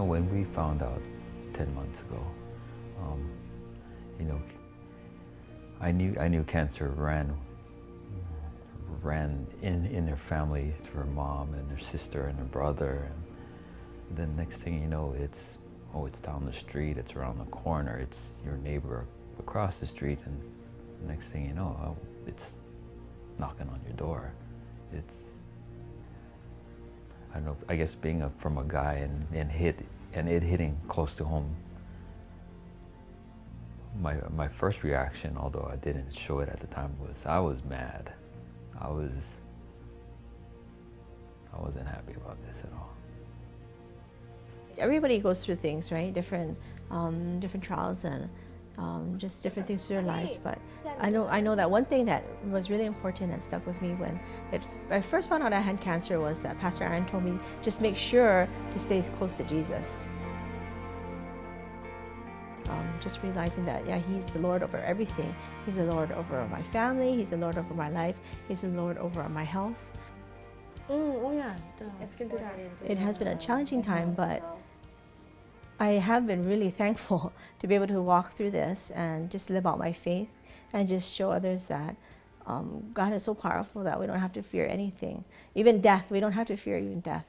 when we found out 10 months ago, you know, I knew cancer ran in their family through her mom and her sister and her brother, and then next thing you know, it's down the street, it's around the corner, it's your neighbor across the street, and next thing you know, it's knocking on your door. It's, I don't know, I guess being from a guy and it hitting close to home, my first reaction, although I didn't show it at the time, was I was mad. I wasn't happy about this at all. Everybody goes through things, right? Different trials and just different things through their lives. But I know that one thing that was really important and stuck with me when I first found out I had cancer was that Pastor Aaron told me, just make sure to stay close to Jesus. Just realizing that, yeah, He's the Lord over everything. He's the Lord over my family. He's the Lord over my life. He's the Lord over my health. Oh yeah, It has been a challenging time, but I have been really thankful to be able to walk through this and just live out my faith and just show others that God is so powerful that we don't have to fear anything. Even death, we don't have to fear even death.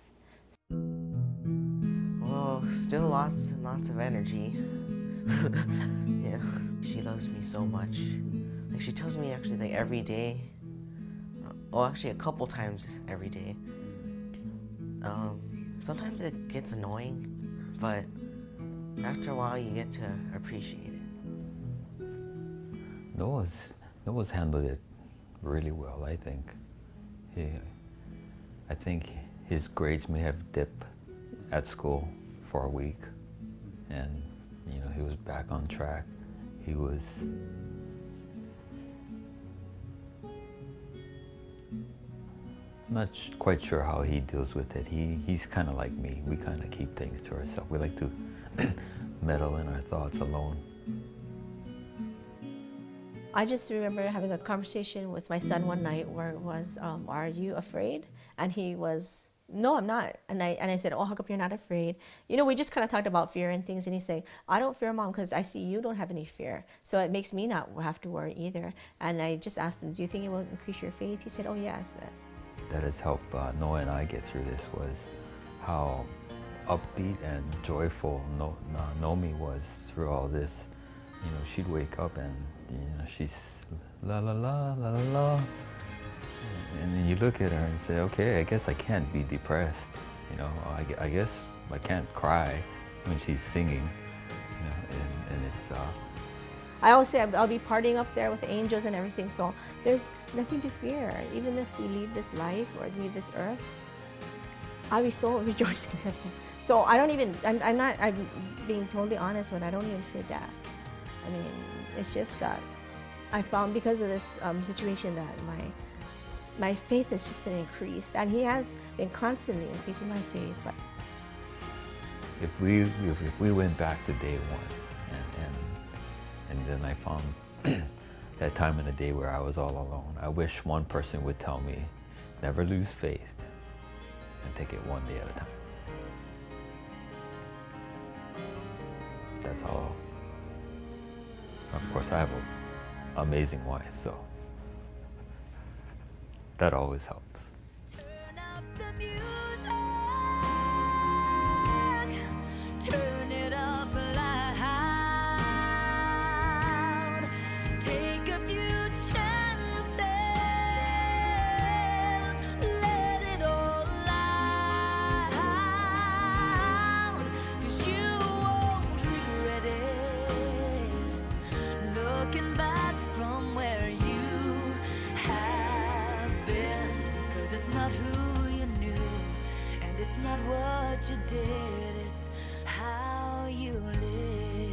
Well, still lots and lots of energy. Yeah, she loves me so much. Like, she tells me actually like every day, well, actually a couple times every day. Sometimes it gets annoying, but after a while you get to appreciate it. Noah's handled it really well, I think. I think his grades may have dipped at school for a week, and he was back on track. He was not quite sure how he deals with it. He's kind of like me. We kind of keep things to ourselves. We like to meddle in our thoughts alone. I just remember having a conversation with my son one night where it was, are you afraid? And he was, no, I'm not. And I said, oh, how come you're not afraid? We just kind of talked about fear and things, and he said, I don't fear, Mom, because I see you don't have any fear. So it makes me not have to worry either. And I just asked him, do you think it will increase your faith? He said, oh, yes. That has helped Noah and I get through this was how upbeat and joyful Nomi was through all this. She'd wake up and she's la la la la la la, and then you look at her and say, okay, I guess I can't be depressed. I guess I can't cry when she's singing. And it's. I always say I'll be partying up there with the angels and everything, so there's nothing to fear. Even if we leave this life or leave this earth, I'll be so rejoicing in heaven. So I'm being totally honest when I don't even fear death. I mean, it's just that I found because of this situation that my faith has just been increased, and He has been constantly increasing my faith. But if we went back to day one, and then I found that time in the day where I was all alone, I wish one person would tell me, never lose faith and take it one day at a time. That's all. Of course, I have an amazing wife, so that always helps. Turn up the music, turn it up loud, take a few chances, let it all out, 'cause you won't regret it, looking back from where you have been, 'cause it's not who you knew, and it's not what you did, it's how you live.